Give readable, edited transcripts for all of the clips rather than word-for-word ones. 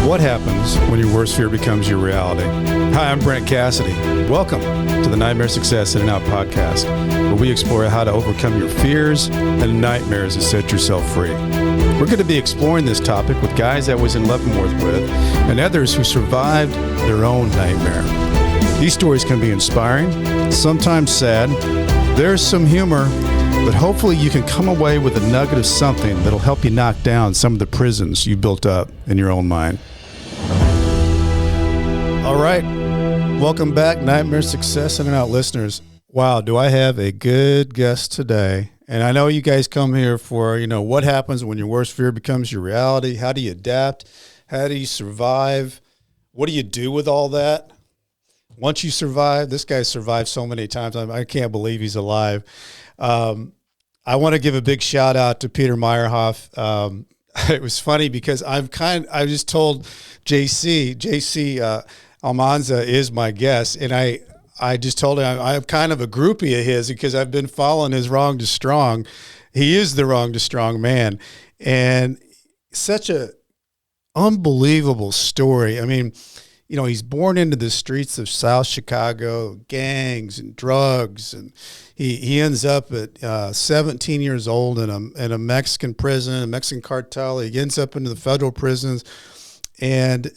What happens when your worst fear becomes your reality? Hi, I'm Brent Cassidy. Welcome to the Nightmare Success In and Out podcast, where we explore how to overcome your fears and nightmares and set yourself free. We're going to be exploring this topic with guys I was in Leavenworth with and others who survived their own nightmare. These stories can be inspiring, sometimes sad. There's some humor, but hopefully you can come away with a nugget of something that'll help you knock down some of the prisons you built up in your own mind. All right. Welcome back, Nightmare Success In and Out listeners. Wow, do I have a good guest today. And I know you guys come here for, what happens when your worst fear becomes your reality? How do you adapt? How do you survive? What do you do with all that? Once you survive, this guy survived so many times. I can't believe he's alive. I want to give a big shout out to Peter Meyerhoff. It was funny because I just told JC Almanza is my guest, and I just told him I'm kind of a groupie of his because I've been following his Wrong to Strong. He is the Wrong to Strong man, and such a unbelievable story. I mean, he's born into the streets of South Chicago, gangs and drugs, and he ends up at 17 years old in a Mexican prison, a Mexican cartel. He ends up into the federal prisons, and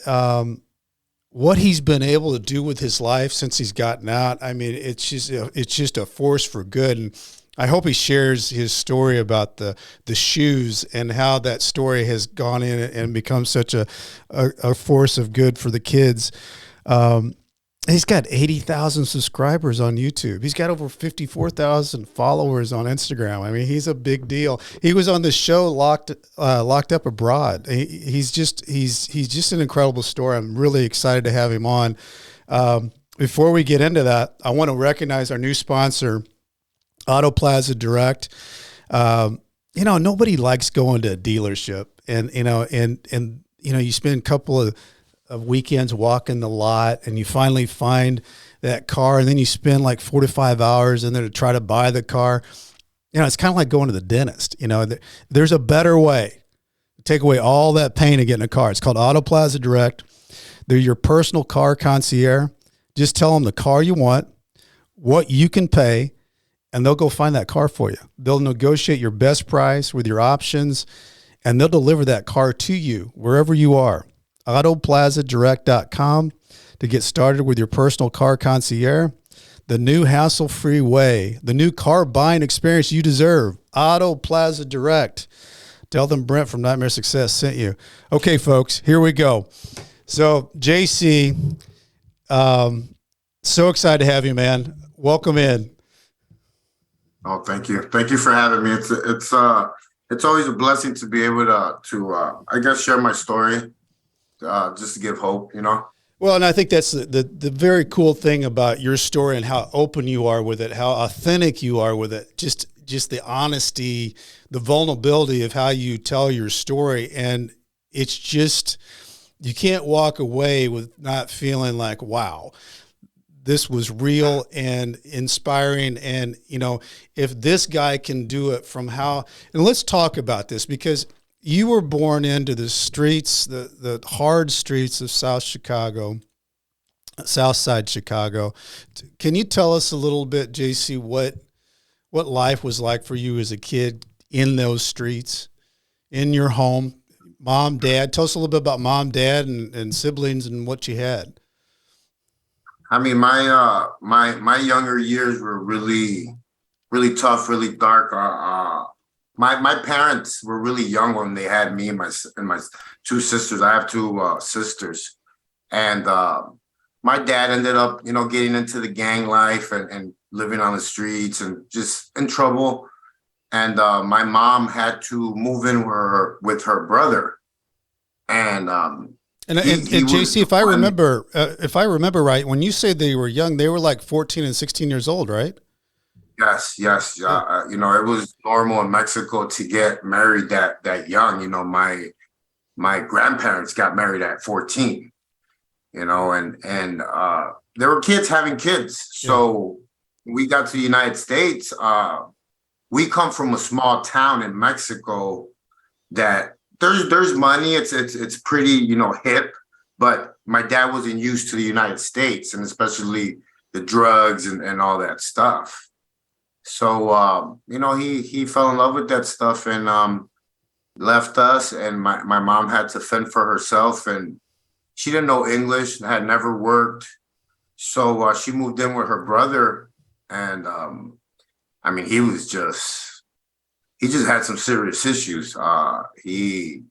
what he's been able to do with his life since he's gotten out, I mean, it's just a force for good. And I hope he shares his story about the shoes and how that story has gone in and become such a force of good for the kids. He's got 80,000 subscribers on YouTube. He's got over 54,000 followers on Instagram. I mean, he's a big deal. He was on the show Locked Up Abroad. He's just an incredible story. I'm really excited to have him on. Before we get into that, I want to recognize our new sponsor, Auto Plaza Direct. Nobody likes going to a dealership, and you spend a couple of weekends walking the lot, and you finally find that car, and then you spend like 4 to 5 hours in there to try to buy the car. It's kind of like going to the dentist. There's a better way to take away all that pain of getting a car. It's called Auto Plaza Direct. They're your personal car concierge. Just tell them the car you want, what you can pay, and they'll go find that car for you. They'll negotiate your best price with your options, and they'll deliver that car to you wherever you are. AutoPlazaDirect.com to get started with your personal car concierge. The new hassle-free way, the new car buying experience you deserve. Auto Plaza Direct. Tell them Brent from Nightmare Success sent you. Okay, folks, here we go. So, JC, so excited to have you, man. Welcome in. Oh, thank you. Thank you for having me. It's always a blessing to be able to I guess share my story, just to give hope, Well, and I think that's the very cool thing about your story and how open you are with it, how authentic you are with it, just the honesty, the vulnerability of how you tell your story. And it's just, you can't walk away with not feeling like, wow, this was real and inspiring. And, if this guy can do it from how, and let's talk about this, because you were born into the streets, the hard streets of South Side Chicago. Can you tell us a little bit, JC, what life was like for you as a kid in those streets, in your home, mom, dad? Tell us a little bit about mom, dad, and siblings and what you had. I mean, my younger years were really, really tough, really dark. My parents were really young when they had me and my two sisters. I have two sisters, and my dad ended up, getting into the gang life and living on the streets and just in trouble. And my mom had to move in with her brother, and JC, if I remember right, when you say they were young, they were like 14 and 16 years old, right? Yes. It was normal in Mexico to get married that young. My grandparents got married at 14. And there were kids having kids. So we got to the United States. We come from a small town in Mexico that there's money. It's pretty, hip, but my dad wasn't used to the United States and especially the drugs and all that stuff. So he fell in love with that stuff and left us, and my mom had to fend for herself, and she didn't know English, had never worked. So she moved in with her brother, and I mean, he just had some serious issues. He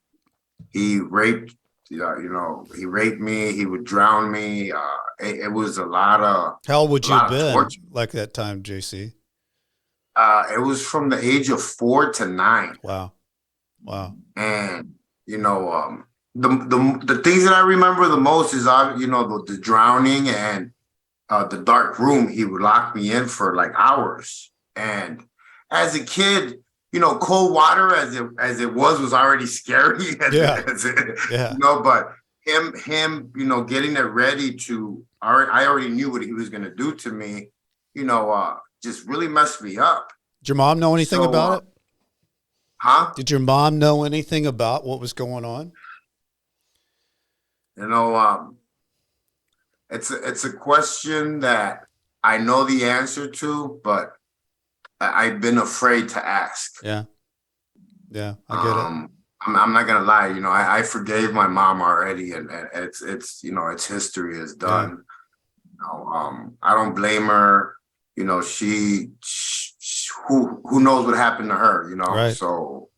raped, he raped me. He would drown me. It was How old would a you have lot of been torture. like that time, JC? It was from the age of 4 to 9, Wow. Wow. and the things that I remember the most is the drowning and the dark room. He would lock me in for like hours, and as a kid, cold water as it was already scary Yeah. as it, Yeah. but him getting it ready to I already knew what he was going to do to me, just really messed me up. Did your mom know anything So about it? huh? Did your mom know anything about what was going on? You know, it's a question that I know the answer to, but I've been afraid to ask. Yeah. Yeah. I get it. I'm not gonna lie, I forgave my mom already, and it's history is Yeah. done. I don't blame her. Who knows what happened to her, Right. So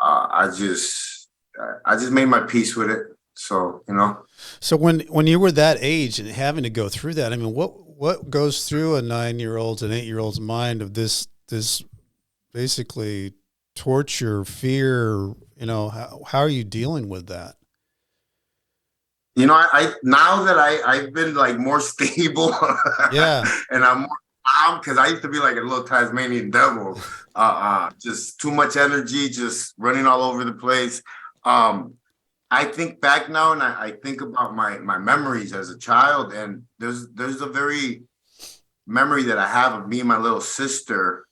I just made my peace with it. So, So when you were that age and having to go through that, I mean, what goes through a 9-year-old's and 8-year-old's mind of this basically torture, fear? How are you dealing with that? I now that I've been like more stable Yeah. and I'm more calm, because I used to be like a little Tasmanian devil, just too much energy, just running all over the place. I think back now and I think about my memories as a child, and there's a very memory that I have of me and my little sister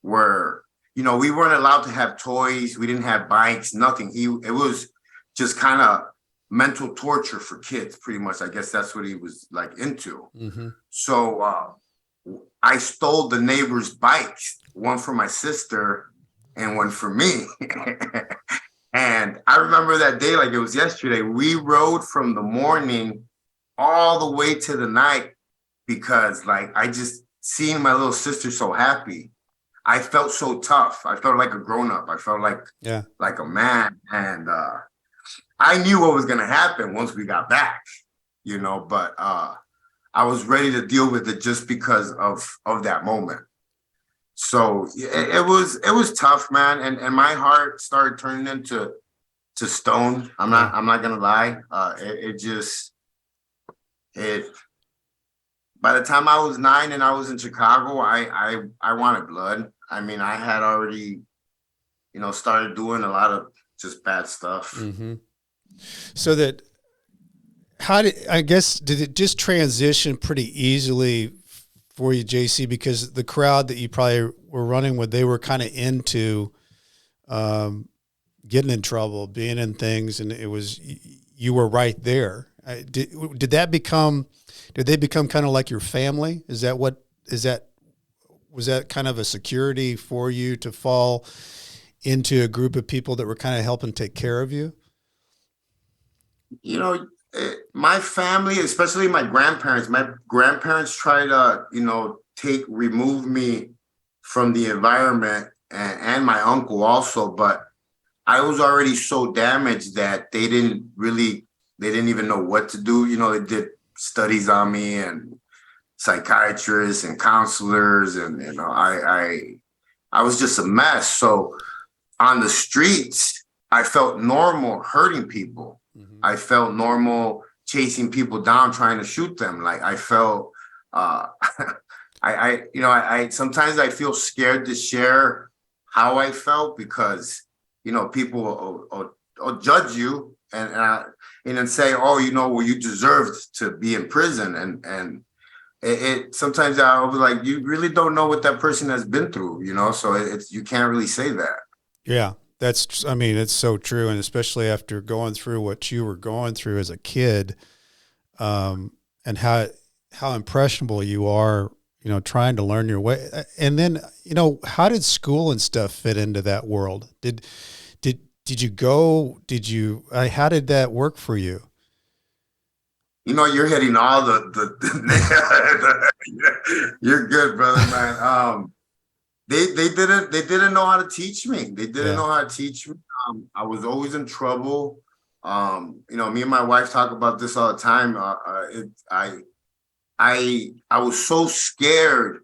where we weren't allowed to have toys, we didn't have bikes, nothing. It was just kind of mental torture for kids, pretty much. I guess that's what he was like into. Mm-hmm. So I stole the neighbor's bikes, one for my sister and one for me. And I remember that day like it was yesterday. We rode from the morning all the way to the night because like I just seen my little sister so happy. I felt so tough. I felt like a grown up. I felt like a man. And I knew what was gonna happen once we got back, but I was ready to deal with it just because of that moment. So it was tough, man, and my heart started turning into stone. I'm not gonna lie. It by the time I was 9 and I was in Chicago, I wanted blood. I mean, I had already, started doing a lot of just bad stuff. Mm-hmm. So did it just transition pretty easily for you, JC, because the crowd that you probably were running with, they were kind of into getting in trouble, being in things, and you were right there. Did they become kind of like your family? Was that kind of a security for you to fall into a group of people that were kind of helping take care of you? My family, especially my grandparents try to, remove me from the environment, and my uncle also, but I was already so damaged that they didn't even know what to do. They did studies on me and psychiatrists and counselors, and, I was just a mess. So on the streets, I felt normal hurting people. Mm-hmm. I felt normal chasing people down, trying to shoot them. Like I felt, I sometimes I feel scared to share how I felt because, people will judge you and then say, oh, well, you deserved to be in prison. And it sometimes I'll be like, you really don't know what that person has been through, so you can't really say that. Yeah. I mean, it's so true. And especially after going through what you were going through as a kid, and how impressionable you are, trying to learn your way. And then, how did school and stuff fit into that world? Did you go, how did that work for you? You're hitting all you're good, brother, man. They didn't know how to teach me. They didn't Yeah. know how to teach me. I was always in trouble. Me and my wife talk about this all the time. I was so scared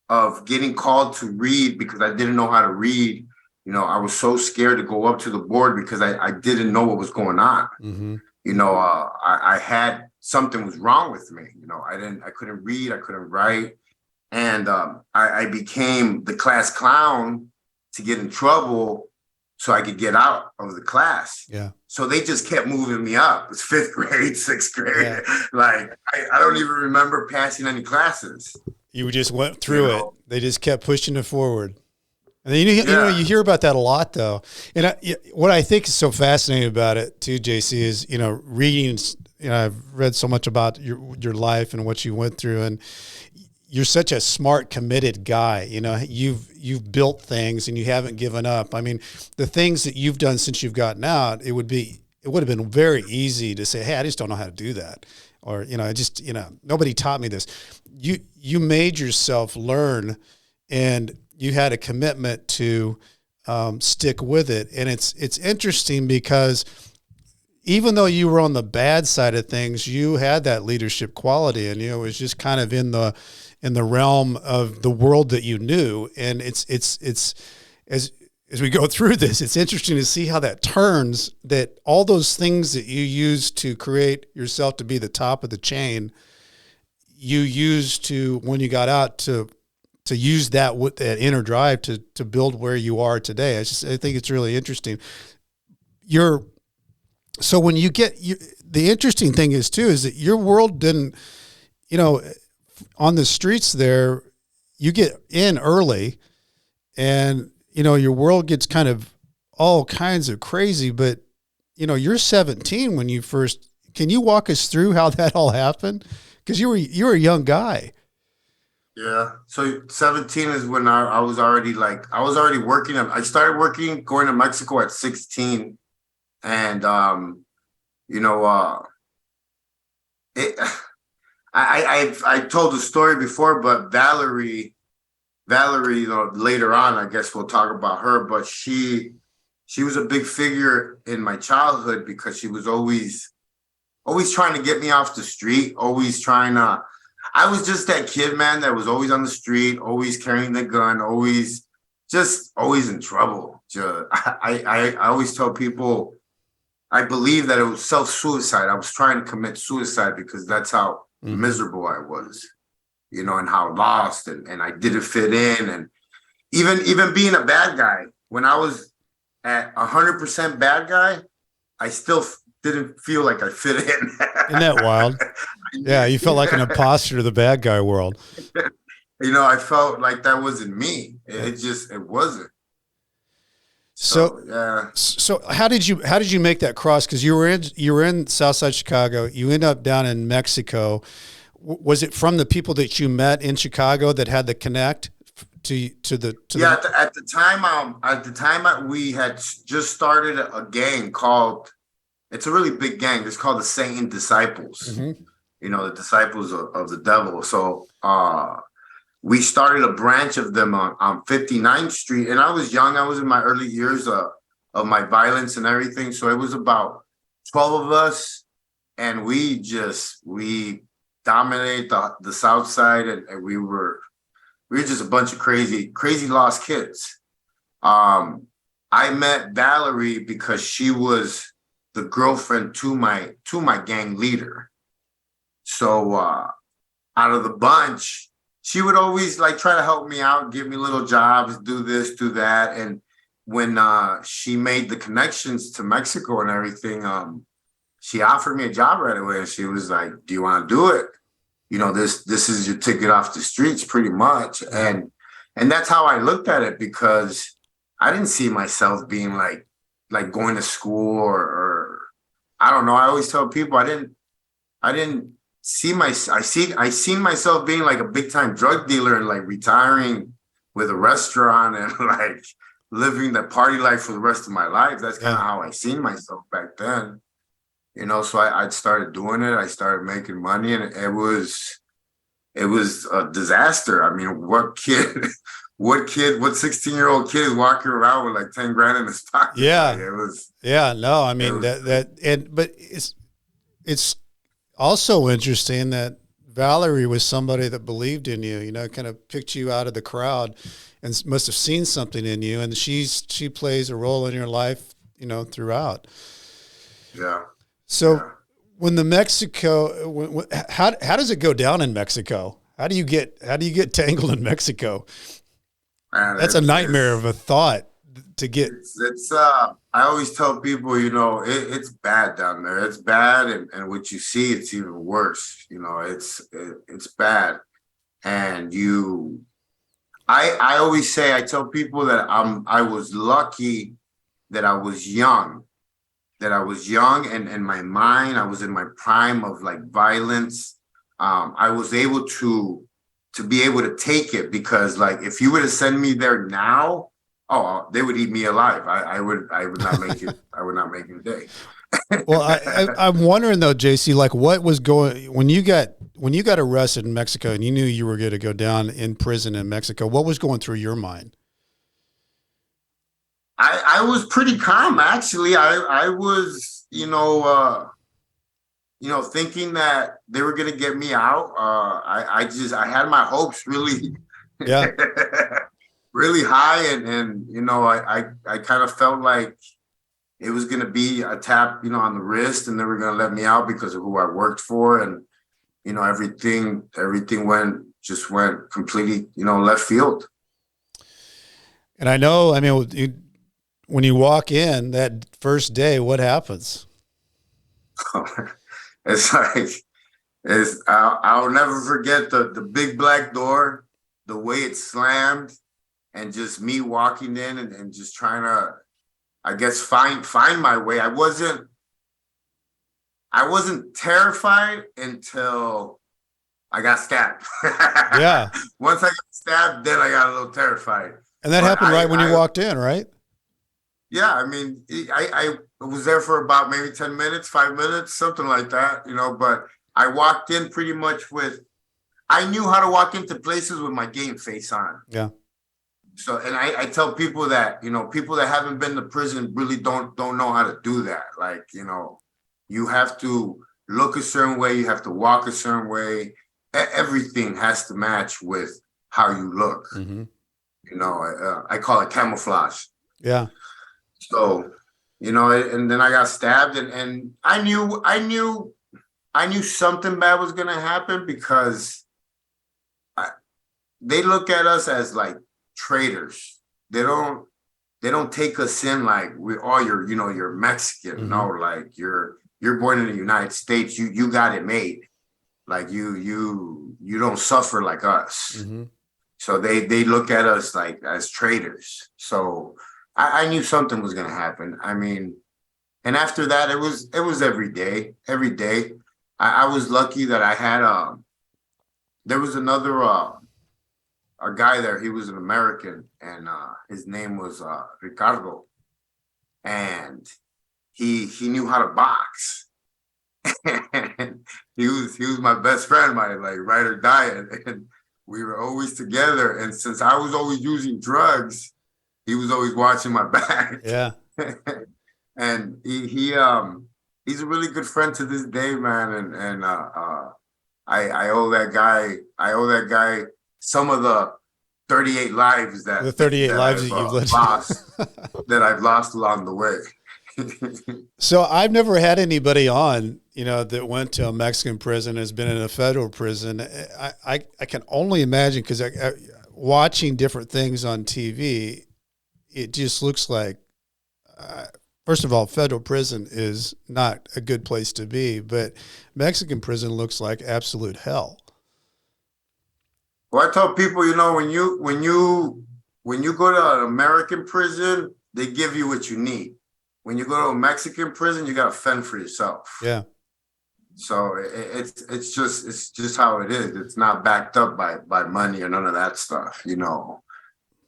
of getting called to read because I didn't know how to read. I was so scared to go up to the board because I didn't know what was going on. Mm-hmm. I had something was wrong with me. I couldn't read, I couldn't write. And I became the class clown to get in trouble so I could get out of the class. Yeah. So they just kept moving me up. It's fifth grade, sixth grade. Yeah. Like, I don't even remember passing any classes. You just went through it. They just kept pushing it forward. And then, you hear about that a lot, though. And what I think is so fascinating about it, too, JC, is, reading, I've read so much about your life and what you went through. And you're such a smart, committed guy. You've built things and you haven't given up. I mean, the things that you've done since you've gotten out, it would have been very easy to say, hey, I just don't know how to do that. Or, nobody taught me this. You made yourself learn, and you had a commitment to stick with it. And it's interesting because even though you were on the bad side of things, you had that leadership quality, and it was just kind of in the realm of the world that you knew. And it's as we go through this, it's interesting to see how that turns, that all those things that you used to create yourself to be the top of the chain, you used to, when you got out, to use that with that inner drive to build where you are today. I think it's really interesting. So when you the interesting thing is too, is that your world didn't, on the streets there, you get in early, and, your world gets kind of all kinds of crazy, but, you're 17 when you first, can you walk us through how that all happened? Because you were a young guy. Yeah. So 17 is when I was already working. I started working, going to Mexico at 16. And, I told the story before, but Valerie, later on, I guess we'll talk about her, but she was a big figure in my childhood because she was always trying to get me off the street, I was just that kid, man, that was always on the street, always carrying the gun, always in trouble. I always tell people, I believe that it was self-suicide. I was trying to commit suicide because that's how miserable I was, and how lost and I didn't fit in. And even being a bad guy, when I was at 100% bad guy, I still didn't feel like I fit in. Isn't that wild? Yeah, you felt like an imposter to the bad guy world. I felt like that wasn't me. It wasn't. So yeah. So how did you make that cross? Because you were in Southside Chicago. You end up down in Mexico. Was it from the people that you met in Chicago that had the connect to the? At the time, we had just started a gang called. It's a really big gang. It's called the Satan Disciples. Mm-hmm. The disciples of the devil. So we started a branch of them on 59th Street. And I was young. I was in my early years of my violence and everything. So it was about 12 of us. And we dominated the South Side. And we were just a bunch of crazy lost kids. I met Valerie because she was the girlfriend to my gang leader. So out of the bunch, she would always try to help me out, give me little jobs, do this, do that. And when she made the connections to Mexico and everything, she offered me a job right away. And she was like, do you want to do it? This is your ticket off the streets pretty much. And that's how I looked at it, because I didn't see myself being like going to school or I don't know. I always tell people I didn't see I seen myself being like a big time drug dealer and like retiring with a restaurant and like living the party life for the rest of my life. That's kind of Yeah. how I seen myself back then. So I started doing it. I started making money, and it was a disaster. I mean, what 16-year-old kid is walking around with like 10 grand in his pocket? Like Yeah. it was, Yeah. No, I it mean was, but it's also interesting that Valerie was somebody that believed in you, kind of picked you out of the crowd and must have seen something in you. And she plays a role in your life, throughout. yeah, So yeah. when the Mexico, how does it go down in Mexico? How do you get tangled in Mexico? And That's a nightmare of a thought to get. I always tell people, it's bad down there. It's bad, and what you see, it's even worse. It's bad. And I always say, I tell people that I was lucky that I was young, and my mind, I was in my prime of like violence. I was able to be able to take it, because like if you were to send me there now, oh, they would eat me alive. I would not make it. I would not make it a day. Well, I'm wondering though, JC, like what was going when you got arrested in Mexico and you knew you were going to go down in prison in Mexico. What was going through your mind? I was pretty calm, actually. I was, thinking that they were gonna get me out. I had my hopes really, Yeah. really high, and I kind of felt like it was gonna be a tap, on the wrist, and they were gonna let me out because of who I worked for, and everything went completely, left field. And I mean, when you walk in that first day, what happens? It's like I'll never forget the big black door, the way it slammed, and just me walking in and just trying to, I guess, find my way. I wasn't terrified until I got stabbed. Yeah. Once I got stabbed, then I got a little terrified. And that But happened right when you walked in, right? yeah, I mean, I was there for about maybe 10 minutes, 5 minutes, something like that, but I walked in pretty much I knew how to walk into places with my game face on. Yeah. So, and I tell people that, people that haven't been to prison really don't know how to do that. Like, you have to look a certain way, you have to walk a certain way. Everything has to match with how you look. Mm-hmm. I call it camouflage. Yeah. So, and then I got stabbed, and I knew something bad was gonna happen, because they look at us as like traitors. They don't take us in like you're Mexican. Mm-hmm. No, like you're born in the United States. You got it made. Like you don't suffer like us. Mm-hmm. So they look at us like as traitors. So I knew something was gonna happen. I mean, and after that, it was every day. Every day, I was lucky that I had there was another a guy there. He was an American, and his name was Ricardo, and he knew how to box. And he was my best friend, my like ride or die, and we were always together. And since I was always using drugs, he was always watching my back. Yeah. And he's a really good friend to this day, man. And I owe that guy some of the 38 lives that The 38 that lives I've, that you've lived. lost that I've lost along the way. So I've never had anybody on, that went to a Mexican prison, has been in a federal prison. I can only imagine, because watching different things on TV, it just looks like, first of all, federal prison is not a good place to be, but Mexican prison looks like absolute hell. Well, I tell people, when you when you go to an American prison, they give you what you need. When you go to a Mexican prison, you got to fend for yourself. Yeah. So it's just how it is. It's not backed up by money or none of that stuff. You know,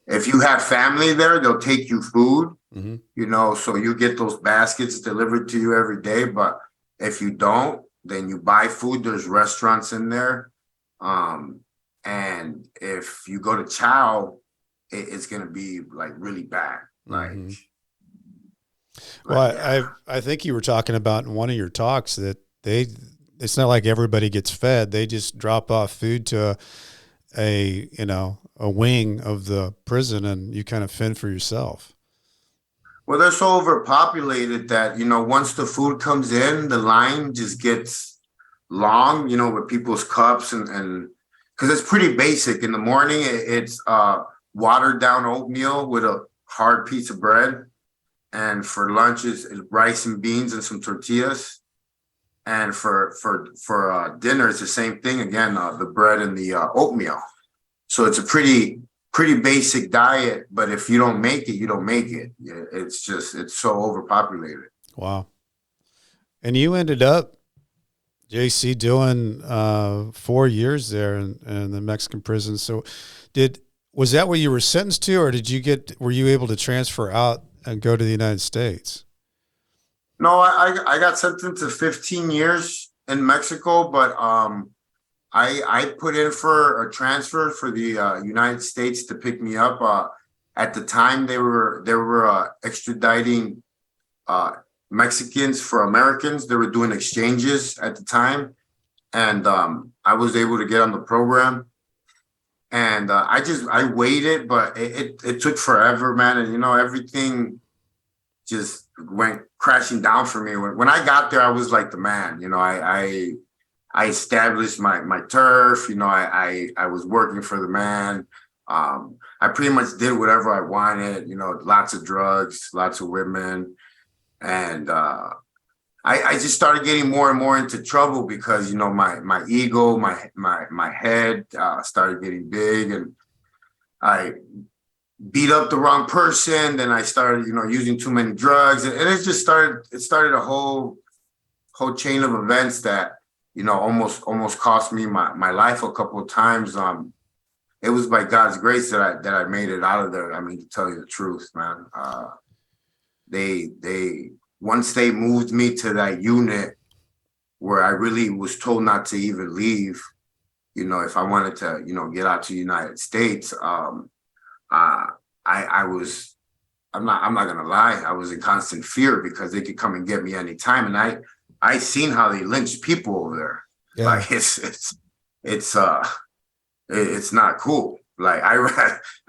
if you have family there, they'll take you food. Mm-hmm. You know, so you get those baskets delivered to you every day. But if you don't, then you buy food. There's restaurants in there. And if you go to Chow, it's gonna be like really bad. Like, Mm-hmm. Well, yeah. I think you were talking about in one of your talks that it's not like everybody gets fed. They just drop off food to a wing of the prison, and you kind of fend for yourself. Well, they're so overpopulated that, you know, once the food comes in, the line just gets long, you know, with people's cups and because it's pretty basic. In the morning, it's watered down oatmeal with a hard piece of bread. And for lunch is rice and beans and some tortillas. And for dinner, it's the same thing again, the bread and the oatmeal. So it's a pretty basic diet. But if you don't make it, you don't make it. It's so overpopulated. Wow. And you ended up, JC, doing 4 years there in the Mexican prison. So was that what you were sentenced to, or were you able to transfer out and go to the United States? No, I got sentenced to 15 years in Mexico, but I put in for a transfer for the United States to pick me up. At the time, they were extraditing Mexicans for Americans. They were doing exchanges at the time, and I was able to get on the program. And I waited, but it took forever, man. And you know, everything just went crashing down for me. When I got there, I was like the man. You know, I established my turf. You know, I was working for the man. I pretty much did whatever I wanted. You know, lots of drugs, lots of women, and I just started getting more and more into trouble because, you know, my ego, my head started getting big, and I beat up the wrong person. Then I started, you know, using too many drugs, and it started a whole chain of events that, you know, almost cost me my life a couple of times. It was by God's grace that I made it out of there. I mean, to tell you the truth, man. They once they moved me to that unit where I really was told not to even leave, you know, if I wanted to, you know, get out to the United States, I was, I'm not gonna lie, I was in constant fear because they could come and get me anytime. And I seen how they lynch people over there. Yeah. Like it's not cool. Like I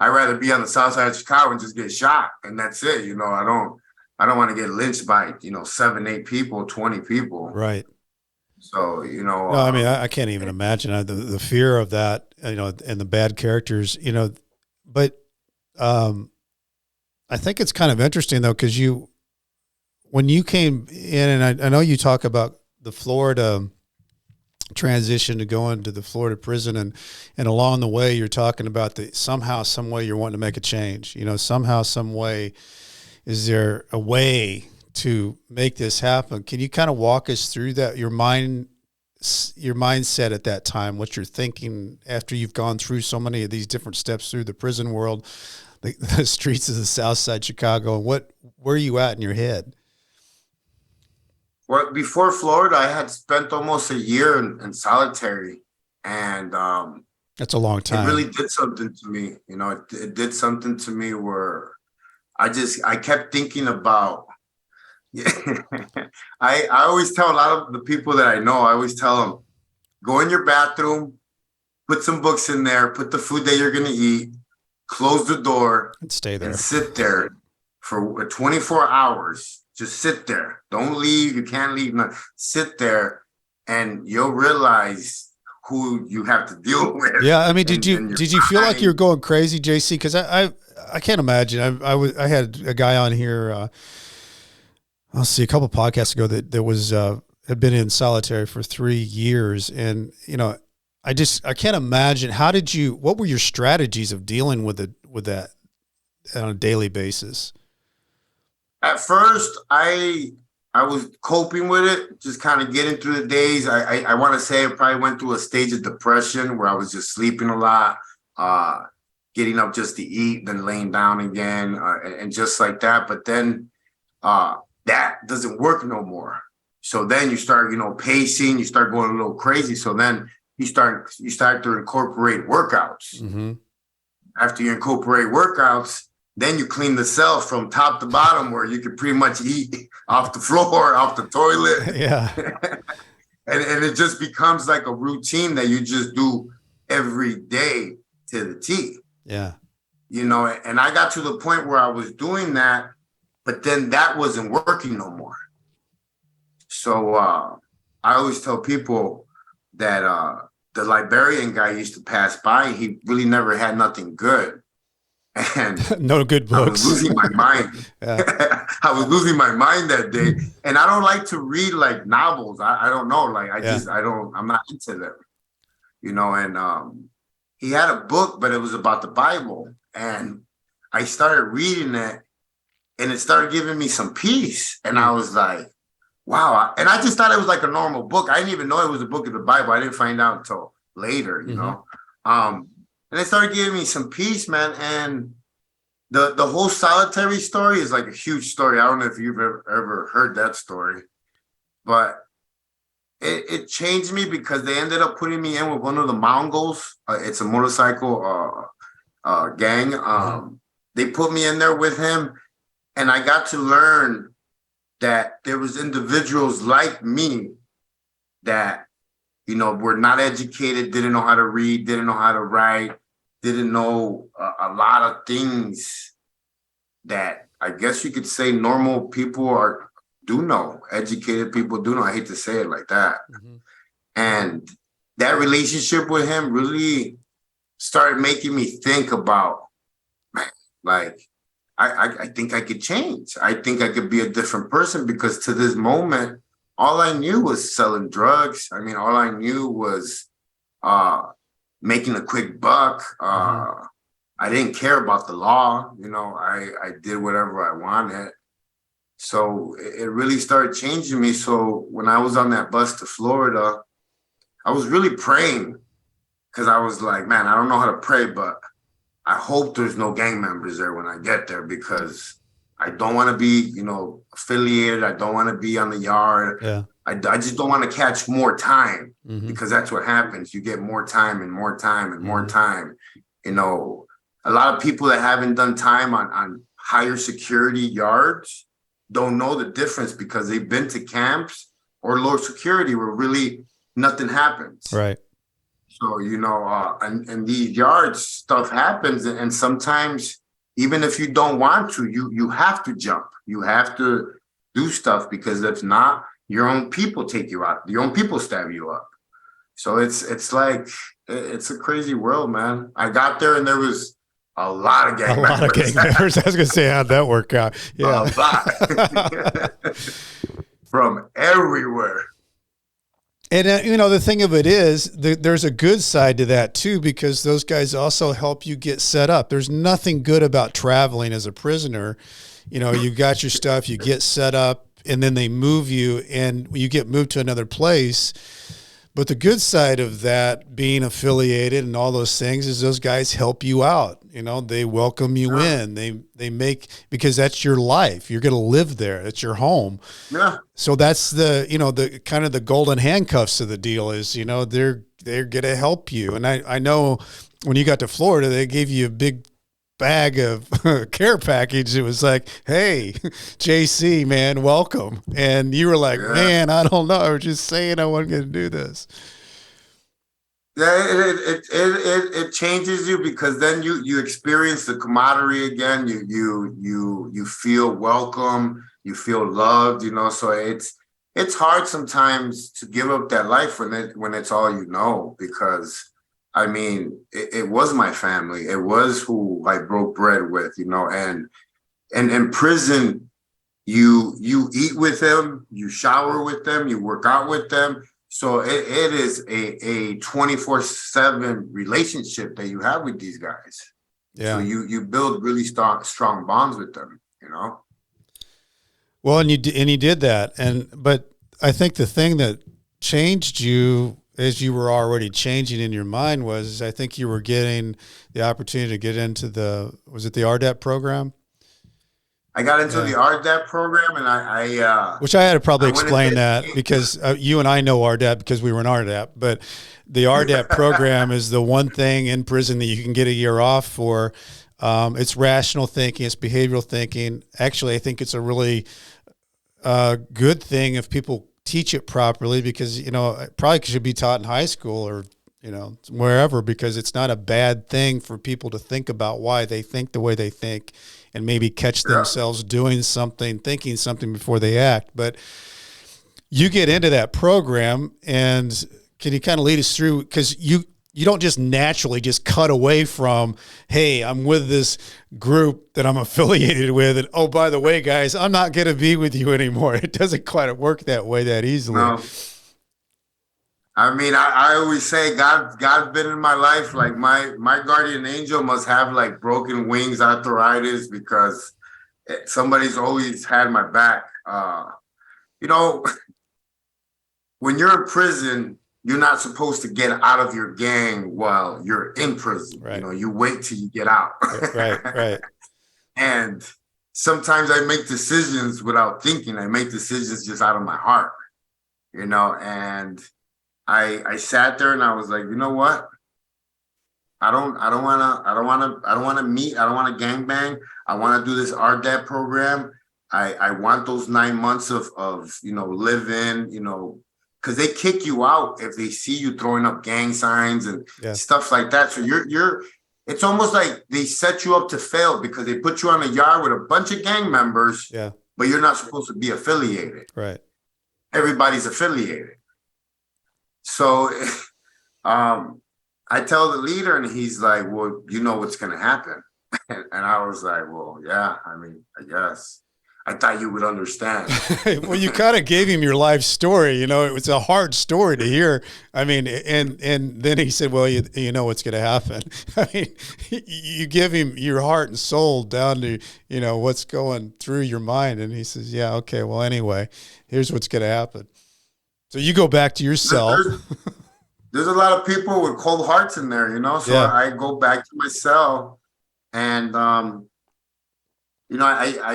rather be on the south side of Chicago and just get shot, and that's it. You know, I don't want to get lynched by, you know, 7, 8 people, 20 people. Right. So, you know, no, I mean, I can't even imagine the fear of that, you know, and the bad characters, you know, but I think it's kind of interesting though, because when you came in, and I know you talk about the Florida transition to going to the Florida prison, and along the way you're talking about somehow, some way you're wanting to make a change, you know, somehow, some way. Is there a way to make this happen? Can you kind of walk us through that, your mindset at that time, what you're thinking after you've gone through so many of these different steps through the prison world, the streets of the South Side Chicago, and where are you at in your head? Well, before Florida, I had spent almost a year in solitary, and that's a long time. It really did something to me. You know, it did something to me where I kept thinking about. I always tell a lot of the people that I know, I always tell them, go in your bathroom, put some books in there, put the food that you're going to eat, close the door, and stay there, and sit there for 24 hours. Just sit there. Don't leave. You can't leave. No. Sit there, and you'll realize who you have to deal with. Yeah, I mean, did you feel like you were going crazy, JC? Because I can't imagine. I had a guy on here. I'll see a couple podcasts ago that was had been in solitary for 3 years, and you know, I can't imagine. What were your strategies of dealing with that on a daily basis? At first, I was coping with it, just kind of getting through the days. I want to say I probably went through a stage of depression where I was just sleeping a lot, getting up just to eat, then laying down again, and just like that. But then that doesn't work no more. So then you start, pacing, you start going a little crazy. So then you start to incorporate workouts. Mm-hmm. After you incorporate workouts, then you clean the cell from top to bottom where you can pretty much eat off the floor, off the toilet. Yeah. and it just becomes like a routine that you just do every day to the T. Yeah. And I got to the point where I was doing that, but then that wasn't working no more. So I always tell people that the Liberian guy used to pass by. He really never had nothing good. And no good books. I was losing my mind. I was losing my mind that day. And I don't like to read like novels. I don't know. Like I'm not into them. And he had a book, but it was about the Bible. And I started reading it and it started giving me some peace. And I was like, wow. And I just thought it was like a normal book. I didn't even know it was a book of the Bible. I didn't find out until later, you know. And it started giving me some peace, man. And the whole solitary story is like a huge story. I don't know if you've ever heard that story, but it changed me because they ended up putting me in with one of the Mongols. It's a motorcycle gang. They put me in there with him, and I got to learn that there was individuals like me that, were not educated, didn't know how to read, didn't know how to write, didn't know a lot of things that I guess you could say normal people do know, educated people do know. I hate to say it like that. Mm-hmm. And that relationship with him really started making me think about, man, like, I think I could change. I think I could be a different person, because to this moment, all I knew was selling drugs. I mean, all I knew was making a quick buck. I didn't care about the law. I did whatever I wanted. So it really started changing me. So when I was on that bus to Florida, I was really praying, because I was like, man, I don't know how to pray, but I hope there's no gang members there when I get there, because I don't want to be, affiliated. I don't want to be on the yard. Yeah. I just don't want to catch more time, because that's what happens. You get more time and more time and more time. A lot of people that haven't done time on higher security yards don't know the difference, because they've been to camps or low security where really nothing happens. Right. So, and these yards, stuff happens. And sometimes, even if you don't want to, you have to jump. You have to do stuff, because if not, your own people take you out. Your own people stab you up. So it's like, it's a crazy world, man. I got there and there was a lot of gang members. A lot of gang members. I was going to say, how'd that work out? Yeah. A lot. From everywhere. And, the thing of it is, there's a good side to that, too, because those guys also help you get set up. There's nothing good about traveling as a prisoner. You got your stuff, you get set up, and then they move you, and you get moved to another place. But the good side of that, being affiliated and all those things, is those guys help you out. They welcome you in. They make, because that's your life. You're going to live there. It's your home. Yeah. So that's the kind of the golden handcuffs of the deal is, they're going to help you. And I know when you got to Florida, they gave you a big bag of care package. It was like, hey, JC, man, welcome. And you were like, man, I don't know. I was just saying I wasn't going to do this. Yeah, it changes you, because then you experience the camaraderie again. You feel welcome. You feel loved. So it's hard sometimes to give up that life when it's all you know, because I mean it was my family. It was who I broke bread with. And in prison you eat with them, you shower with them, you work out with them. So it is a 24/7 relationship that you have with these guys. So Yeah. you build really strong bonds with them, you know? Well, and you did that, but I think the thing that changed you as you were already changing in your mind was I think you were getting the opportunity to get into was it the RDEP program? I got into Yeah. the RDEP program, and Which I had to probably I went into explain that because you and I know RDEP because we were in RDEP, but the RDEP program is the one thing in prison that you can get a year off for. It's rational thinking, it's behavioral thinking. Actually, I think it's a really good thing if people teach it properly because, it probably should be taught in high school or, wherever, because it's not a bad thing for people to think about why they think the way they think and maybe catch yeah. themselves doing something, thinking something before they act. But you get into that program, and can you kind of lead us through, because you don't just naturally just cut away from, hey, I'm with this group that I'm affiliated with, and oh, by the way, guys, I'm not going to be with you anymore. It doesn't quite work that way that easily. No. I mean, I always say God's been in my life. Like my guardian angel must have like broken wings, arthritis, because somebody's always had my back. You know, when you're in prison, you're not supposed to get out of your gang while you're in prison. Right. You know, you wait till you get out. Right. And sometimes I make decisions without thinking. I make decisions just out of my heart, and I sat there and I was like, you know what? I don't want to meet. I don't want to gangbang. I want to do this RDEP program. I want those 9 months of living, because they kick you out if they see you throwing up gang signs and stuff like that. So it's almost like they set you up to fail because they put you on a yard with a bunch of gang members, but you're not supposed to be affiliated. Right. Everybody's affiliated. So I tell the leader, and he's like, well, you know what's going to happen. And I was like, well, yeah, I mean, I guess. I thought you would understand. Well, you kind of gave him your life story. It was a hard story to hear. I mean, and then he said, well, you know what's going to happen. I mean, you give him your heart and soul down to, what's going through your mind. And he says, yeah, okay, well, anyway, here's what's going to happen. So you go back to your cell. There's a lot of people with cold hearts in there, So I go back to my cell, and I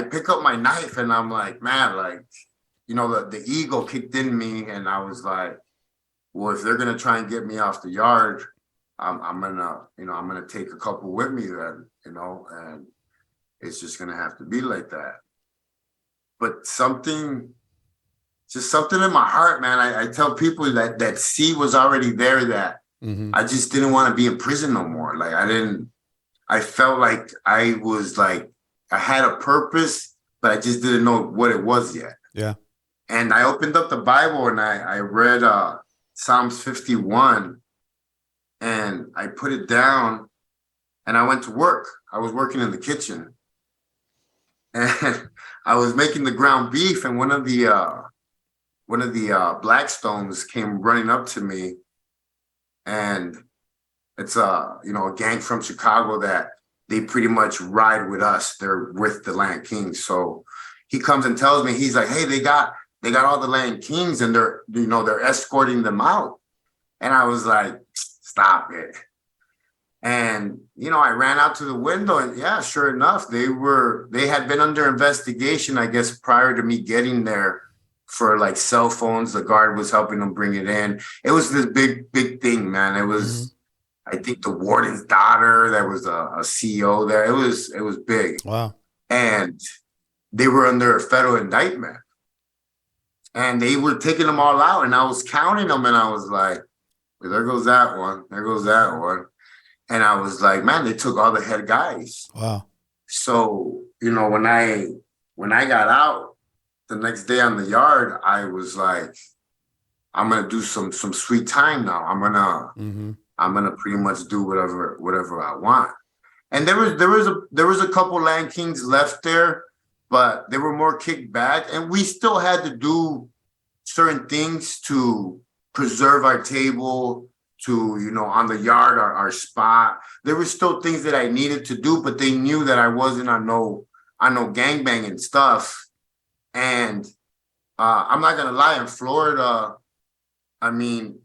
pick up my knife, and I'm like, man, like, the ego kicked in me, and I was like, well, if they're gonna try and get me off the yard, I'm gonna take a couple with me then, and it's just gonna have to be like that. But something in my heart, man. I tell people that seed was already there, that I just didn't want to be in prison no more. Like I felt like I was like, I had a purpose, but I just didn't know what it was yet. Yeah. And I opened up the Bible and I read Psalms 51, and I put it down, and I went to work. I was working in the kitchen, and I was making the ground beef, and one of the Blackstones came running up to me, and it's a gang from Chicago that they pretty much ride with us. They're with the Land Kings. So he comes and tells me, he's like, hey, they got all the Land Kings, and they're escorting them out. And I was like, stop it. And, I ran out to the window, and yeah, sure enough, they had been under investigation, I guess, prior to me getting there, for like cell phones. The guard was helping them bring it in. It was this big thing, man. It was, I think, the warden's daughter. There was a CEO there. It was big. Wow. And they were under a federal indictment, and they were taking them all out. And I was counting them, and I was like, well, there goes that one. There goes that one. And I was like, man, they took all the head guys. Wow. So, when I got out the next day on the yard, I was like, I'm gonna do some sweet time now. I'm gonna pretty much do whatever I want. And there was a couple Land Kings left there, but they were more kicked back, and we still had to do certain things to preserve our table, on the yard, our spot. There were still things that I needed to do, but they knew that I wasn't on no gangbanging stuff. And I'm not gonna lie, in Florida, I mean,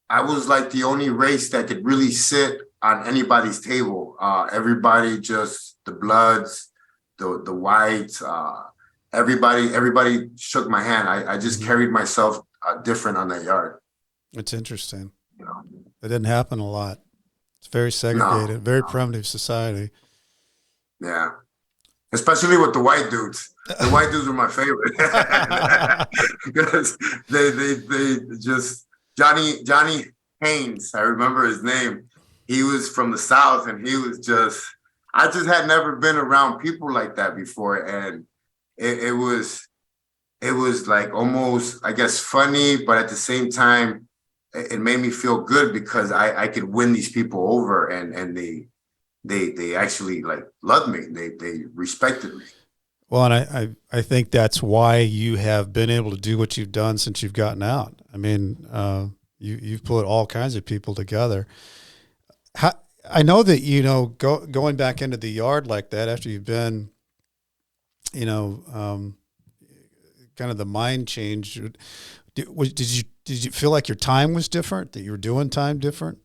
I was like the only race that could really sit on anybody's table. Everybody, just the Bloods, the whites, everybody shook my hand. I just carried myself different on that yard. It's interesting. You know, It didn't happen a lot. It's very segregated, very primitive society. yeah, especially with the white dudes. The white dudes were my favorite because they just Johnny Haynes. I remember his name. He was from the South, and he was just. I just had never been around people like that before, and it was like almost, I guess, funny, but at the same time, it made me feel good because I could win these people over, and they actually like loved me. They respected me. Well, and I think that's why you have been able to do what you've done since you've gotten out. I mean, you've put all kinds of people together. I know that, going back into the yard like that after you've been, kind of the mind change. Did you feel like your time was different, that you were doing time different?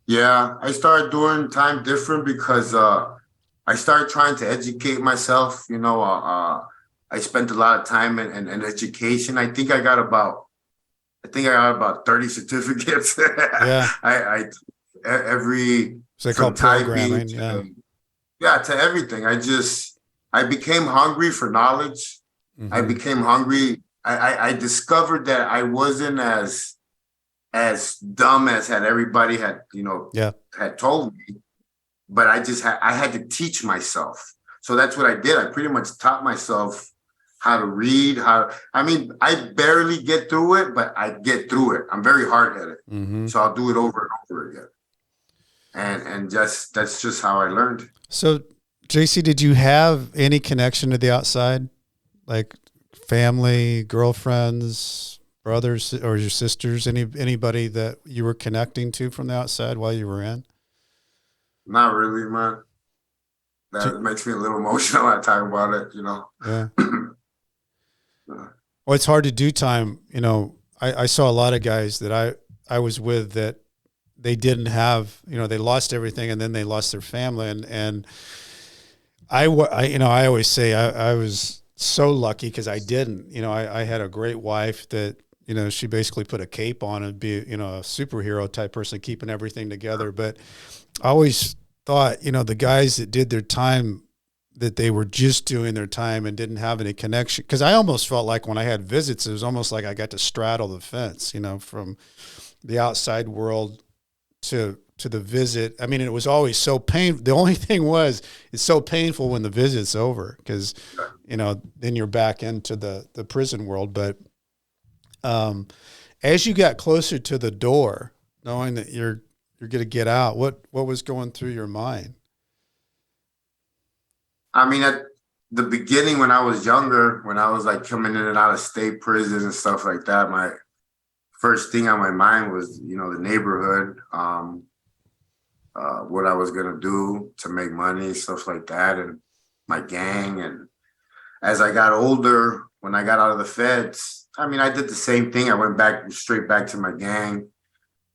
Yeah, I started doing time different because I started trying to educate myself. I spent a lot of time in education. I think I got about 30 certificates. Yeah. I every So they call from typing programming. to, Yeah. to everything. I became hungry for knowledge. I Mm-hmm. became hungry. I discovered that I wasn't as dumb as everybody had Yeah. had told me, but I had to teach myself. So that's what I did. I pretty much taught myself how to read. I barely get through it, but I get through it. I'm very hard headed, Mm-hmm. so I'll do it over and over again. And that's just how I learned. So, JC, did you have any connection to the outside, like family, girlfriends, brothers, or your sisters? Anybody that you were connecting to from the outside while you were in? Not really, man. That makes me a little emotional when I talk about it. Yeah. Well, it's hard to do time. I saw a lot of guys that I was with that they didn't have, they lost everything, and then they lost their family. And I always say I was so lucky because I didn't. I had a great wife that, she basically put a cape on and be, a superhero type person, keeping everything together. But I always thought, the guys that did their time, that they were just doing their time and didn't have any connection. Because I almost felt like when I had visits, it was almost like I got to straddle the fence, from the outside world to the visit. I mean, it was always so painful. The only thing was, it's so painful when the visit's over because, then you're back into the prison world. But as you got closer to the door, knowing that you're going to get out, what was going through your mind? I mean, at the beginning, when I was younger, when I was like coming in and out of state prisons and stuff like that, my first thing on my mind was, the neighborhood, what I was gonna do to make money, stuff like that, and my gang. And as I got older, when I got out of the feds, I mean, I did the same thing. I went straight back to my gang.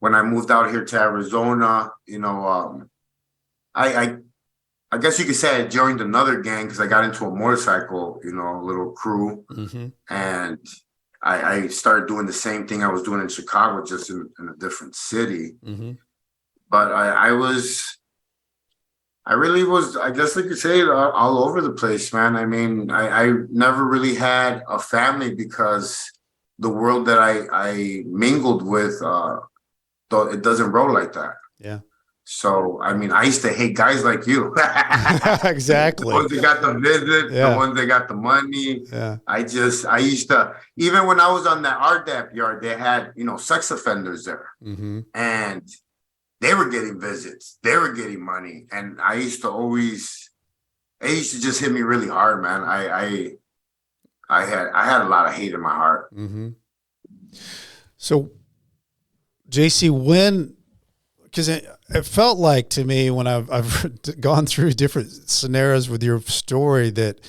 When I moved out here to Arizona, I guess you could say I joined another gang because I got into a motorcycle, little crew. Mm-hmm. And I started doing the same thing I was doing in Chicago, just in a different city. Mm-hmm. But I really was, I guess I could say, all over the place, man. I mean, I never really had a family because the world that I mingled with, it doesn't roll like that. Yeah. So, I mean, I used to hate guys like you. Exactly. The ones that got the visit, Yeah. the ones that got the money. Yeah. I used to, even when I was on that RDAP yard, they had, sex offenders there. Mm-hmm. And they were getting visits. They were getting money. And it used to just hit me really hard, man. I had a lot of hate in my heart. Mm-hmm. So JC, when, because it felt like to me when I've gone through different scenarios with your story that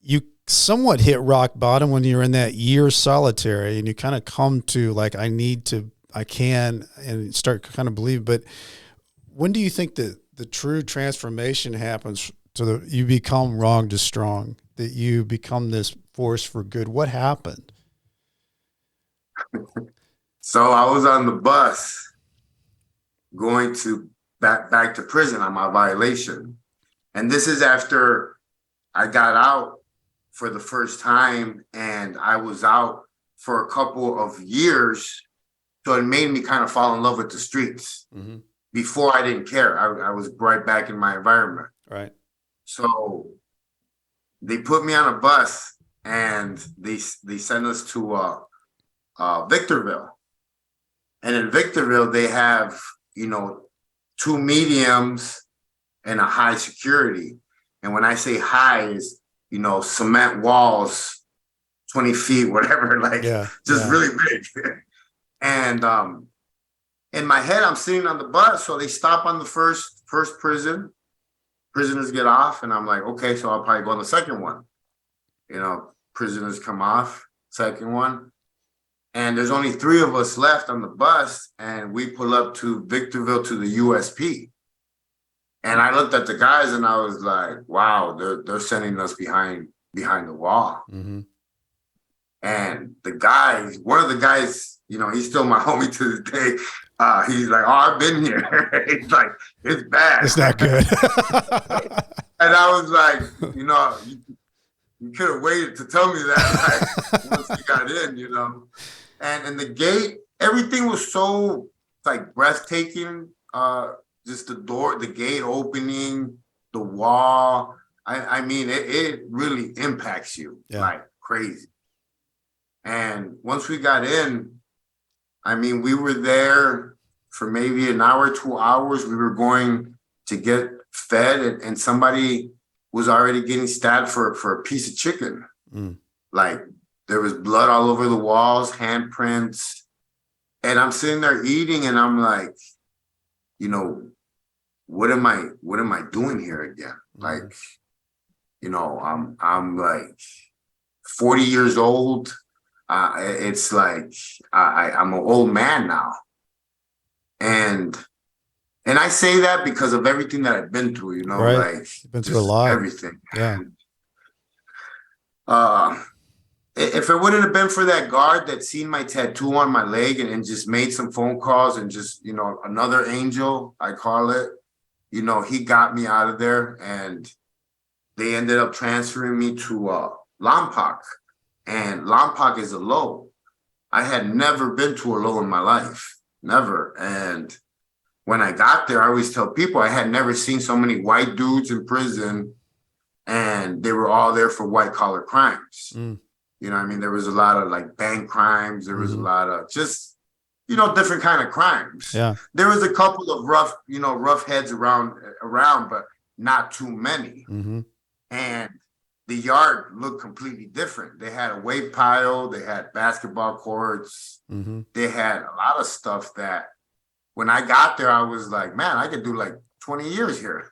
you somewhat hit rock bottom when you're in that year solitary and you kind of come to like, I can, and start kind of believe. But when do you think that the true transformation happens you become wrong to strong, that you become this force for good? What happened? So I was on the bus going back to prison on my violation. And this is after I got out for the first time, and I was out for a couple of years. So it made me kind of fall in love with the streets. Mm-hmm. Before, I didn't care. I was right back in my environment. Right. So they put me on a bus and they sent us to Victorville. And in Victorville, they have, two mediums and a high security. And when I say high, is, cement walls, 20 feet, whatever, really big. And in my head, I'm sitting on the bus. So they stop on the first prison. Prisoners get off. And I'm like, okay, so I'll probably go on the second one. Prisoners come off, second one. And there's only 3 of us left on the bus. And we pull up to Victorville to the USP. And I looked at the guys and I was like, wow, they're sending us behind the wall. Mm-hmm. And one of the guys, he's still my homie to this day. He's like, oh, I've been here. He's like, it's bad. It's not good. And I was like, you could have waited to tell me that once we got in, And the gate, everything was so breathtaking. Just the gate opening, the wall. I mean, it really impacts you like crazy. And once we got in, I mean, we were there for maybe an hour, 2 hours. We were going to get fed, and somebody was already getting stabbed for a piece of chicken. Mm. Like, there was blood all over the walls, handprints. And I'm sitting there eating, and I'm like, what am I doing here again? Mm. Like, I'm like 40 years old. It's like I'm an old man now, and I say that because of everything that I've been through. Right. Like you've been through a lot, everything. Yeah. If it wouldn't have been for that guard that seen my tattoo on my leg and just made some phone calls and just another angel, I call it. He got me out of there, and they ended up transferring me to Lompoc. And Lompoc is a low. I had never been to a low in my life, never. And when I got there, I always tell people I had never seen so many white dudes in prison, and they were all there for white collar crimes. Mm. I mean, there was a lot of bank crimes. There was a lot of just, different kind of crimes. Yeah. There was a couple of rough heads around, but not too many. Mm-hmm. And the yard looked completely different. They had a weight pile. They had basketball courts. Mm-hmm. They had a lot of stuff that when I got there, I was like, man, I could do 20 years here.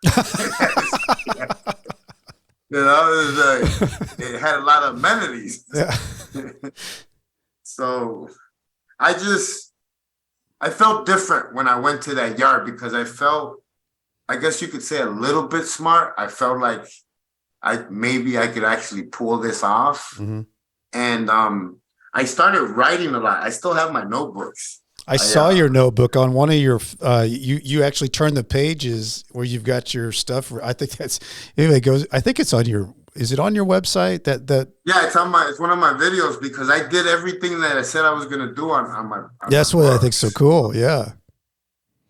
It was it had a lot of amenities. Yeah. So I felt different when I went to that yard because I felt, I guess you could say, a little bit smart. I felt like I could actually pull this off. Mm-hmm. And I started writing a lot. I still have my notebooks. I saw your notebook on one of your, you actually turn the pages where you've got your stuff. I think I think it's on is it on your website? Yeah, it's one of my videos because I did everything that I said I was going to do on my. That's what I think so cool. Yeah.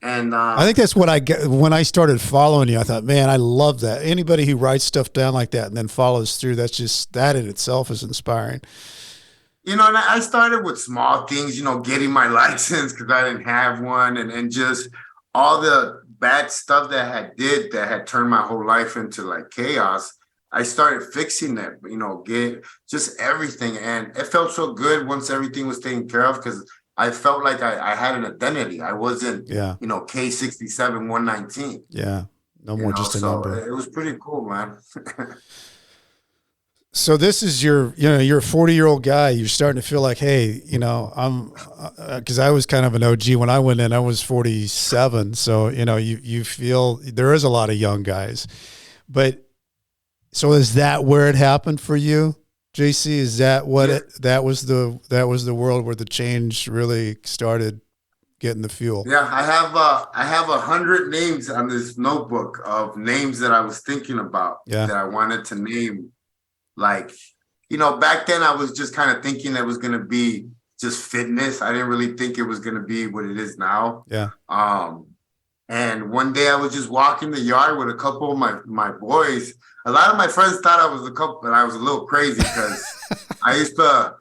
And I think that's what I get when I started following you. I thought, man, I love that. Anybody who writes stuff down like that and then follows through, that in itself is inspiring. And I started with small things, getting my license because I didn't have one, and just all the bad stuff that had turned my whole life into chaos. I started fixing that, get just everything. And it felt so good once everything was taken care of because I felt like I had an identity. I wasn't, Yeah. K67 119. Yeah. No more just a So number. it was pretty cool, man. So this is you're a 40-year-old guy. You're starting to feel like, hey, I'm, because I was kind of an OG when I went in. I was 47. So, you feel there is a lot of young guys. But so is that where it happened for you, JC? Is that what Yeah. that was the world where the change really started getting the fuel? Yeah, I have 100 names on this notebook of names that I was thinking about Yeah. that I wanted to name. Like, back then I was just kind of thinking it was going to be just fitness. I didn't really think it was going to be what it is now. Yeah. And one day I was just walking the yard with a couple of my boys. A lot of my friends thought I was I was a little crazy because I used to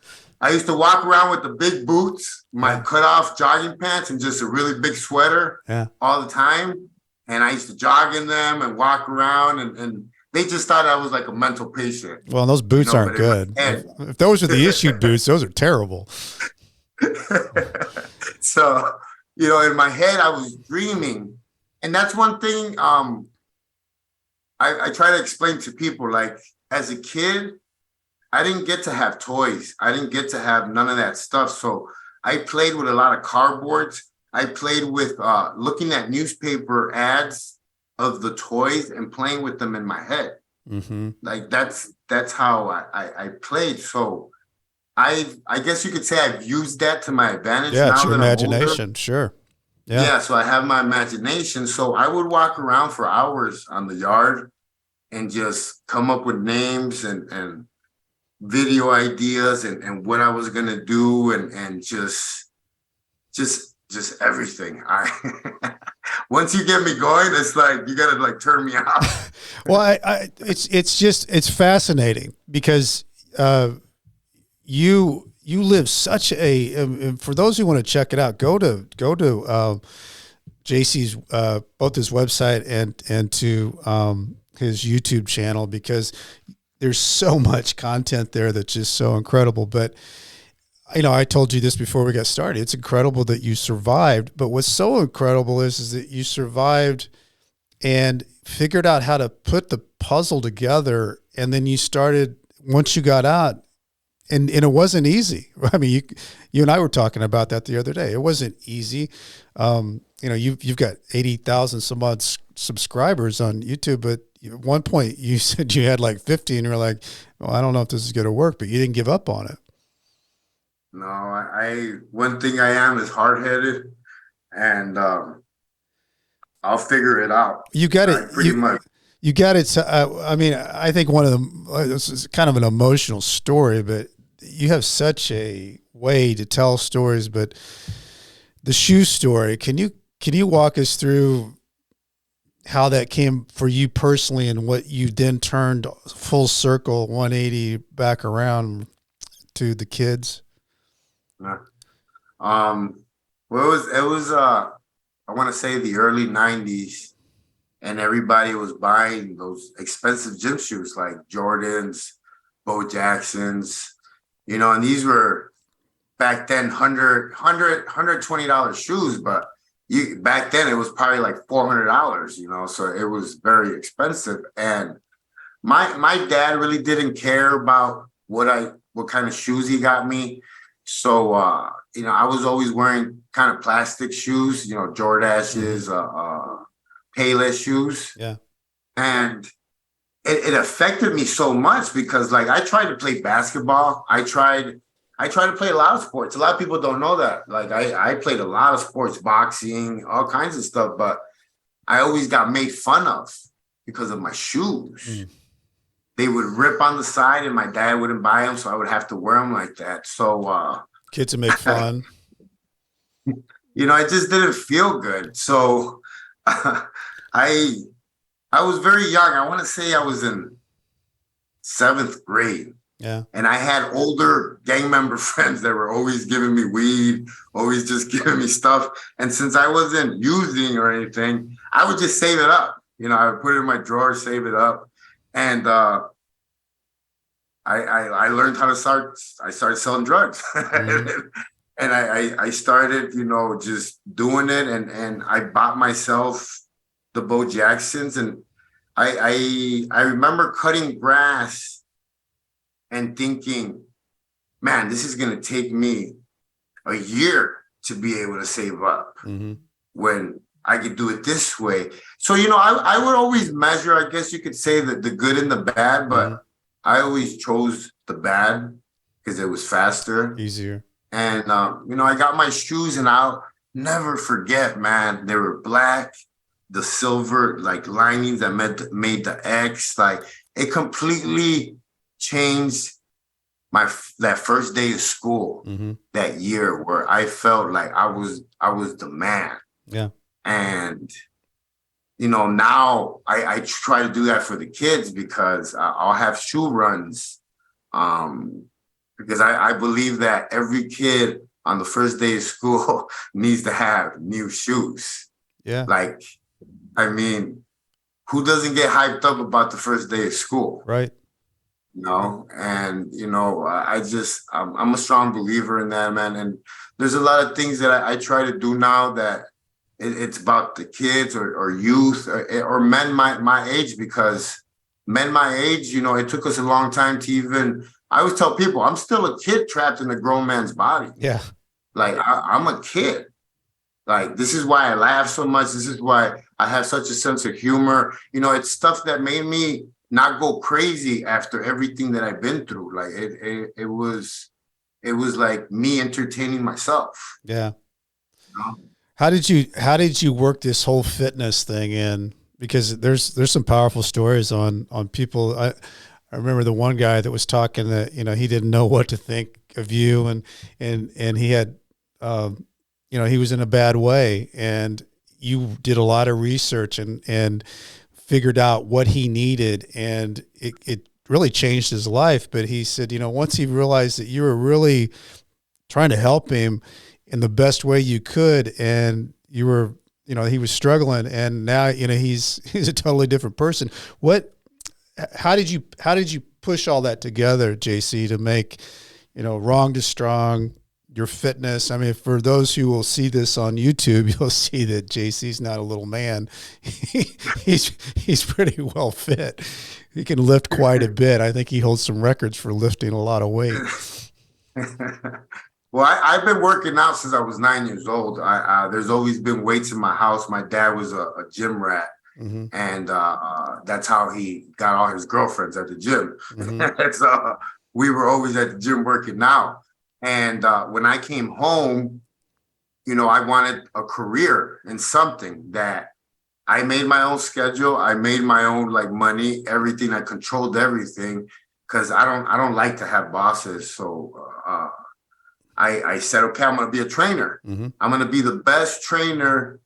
walk around with the big boots, my cut off jogging pants, and just a really big sweater all the time. And I used to jog in them and walk around, and they just thought I was like a mental patient. Well, those boots aren't good. If those are the issued boots, those are terrible. So, in my head, I was dreaming. And that's one thing I try to explain to people. Like, as a kid, I didn't get to have toys. I didn't get to have none of that stuff. So I played with a lot of cardboards. I played with looking at newspaper ads of the toys and playing with them in my head. Mm-hmm. Like that's how I played. So I guess you could say I've used that to my advantage. Yeah, now it's your that imagination. Sure. Yeah. So I have my imagination. So I would walk around for hours on the yard and just come up with names and video ideas and what I was gonna do and just everything. Once you get me going, it's like you gotta like turn me off. Well, it's fascinating because you live such a. For those who want to check it out, go to JC's both his website and to his YouTube channel, because there's so much content there that's just so incredible. But I told you this before we got started. It's incredible that you survived. But what's so incredible is that you survived and figured out how to put the puzzle together. And then you started, once you got out, and it wasn't easy. I mean, you and I were talking about that the other day. It wasn't easy. You've got 80,000 some odd subscribers on YouTube, but at one point you said you had like 50 and you're like, well, I don't know if this is going to work, but you didn't give up on it. No, I one thing I am is hard-headed, and I'll figure it out. You got it. Pretty much. You got it. I mean, I think one of them, this is kind of an emotional story, but you have such a way to tell stories. But the shoe story, can you walk us through how that came for you personally and what you then turned full circle 180 back around to the kids? Yeah. Well, it was I want to say the early 90s, and everybody was buying those expensive gym shoes like Jordans, Bo Jacksons, and these were back then $120 shoes, but back then it was probably like $400, so it was very expensive. And my dad really didn't care about what kind of shoes he got me. So, I was always wearing kind of plastic shoes, Jordashes, Payless shoes. Yeah. And it affected me so much because like I tried to play basketball. I tried to play a lot of sports. A lot of people don't know that. Like I played a lot of sports, boxing, all kinds of stuff, but I always got made fun of because of my shoes. Mm. They would rip on the side and my dad wouldn't buy them, so I would have to wear them like that. So kids would make fun. It just didn't feel good. So I was very young. I want to say I was in 7th grade. Yeah. And I had older gang member friends that were always giving me weed, always just giving me stuff. And since I wasn't using or anything, I would just save it up. I would put it in my drawer, save it up. And I learned how to I started selling drugs. and I started, just doing it, and I bought myself the Bo Jacksons, and I remember cutting grass and thinking, man, this is gonna take me a year to be able to save up Mm-hmm. when I could do it this way. So, I would always measure, I guess you could say, that the good and the bad, Mm-hmm. but I always chose the bad because it was faster. Easier. And, I got my shoes, and I'll never forget, man, they were black, the silver, like, linings that made the X, like, it completely changed that first day of school Mm-hmm. that year, where I felt like I was the man. Yeah. And now I try to do that for the kids, because I'll have shoe runs, because I believe that every kid on the first day of school needs to have new shoes. Yeah. Like, I mean, who doesn't get hyped up about the first day of school? Right. And I'm a strong believer in that, man. And there's a lot of things that I try to do now that it's about the kids or youth or men my age, because men my age, it took us a long time to even. I always tell people I'm still a kid trapped in a grown man's body. Yeah. Like, I'm a kid. Like, this is why I laugh so much. This is why I have such a sense of humor. It's stuff that made me not go crazy after everything that I've been through. Like, it was like me entertaining myself. Yeah. How did you work this whole fitness thing in? Because there's some powerful stories on people. I remember the one guy that was talking that, he didn't know what to think of you, and he had, he was in a bad way, and you did a lot of research and figured out what he needed, and it really changed his life. But he said, once he realized that you were really trying to help him in the best way you could, and you were, he was struggling, and now, he's a totally different person. How did you push all that together, JC, to make, Wrong to Strong, your fitness? I mean, for those who will see this on YouTube, you'll see that JC's not a little man. He's pretty well fit. He can lift quite a bit. I think he holds some records for lifting a lot of weight. Well, I've been working out since I was 9 years old. There's always been weights in my house. My dad was a gym rat. Mm-hmm. And that's how he got all his girlfriends at the gym. Mm-hmm. So we were always at the gym working out. And when I came home, I wanted a career in something that I made my own schedule. I made my own money, everything. I controlled everything, because I don't like to have bosses. So I said, okay, I'm going to be a trainer. Mm-hmm. I'm going to be the best trainer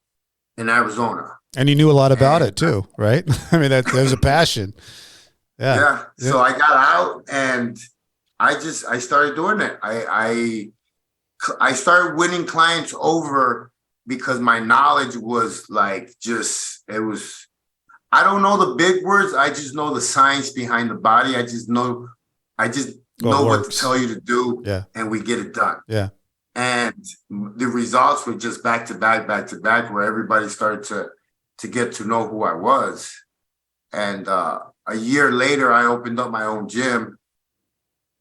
in Arizona. And you knew a lot about it too, right? I mean, that was a passion. Yeah. So I got out, and I started doing it. I started winning clients over because my knowledge was I don't know the big words. I just know the science behind the body. I just know what to tell you to do. Yeah. And we get it done. Yeah. And the results were just back to back, where everybody started to get to know who I was. And a year later, I opened up my own gym,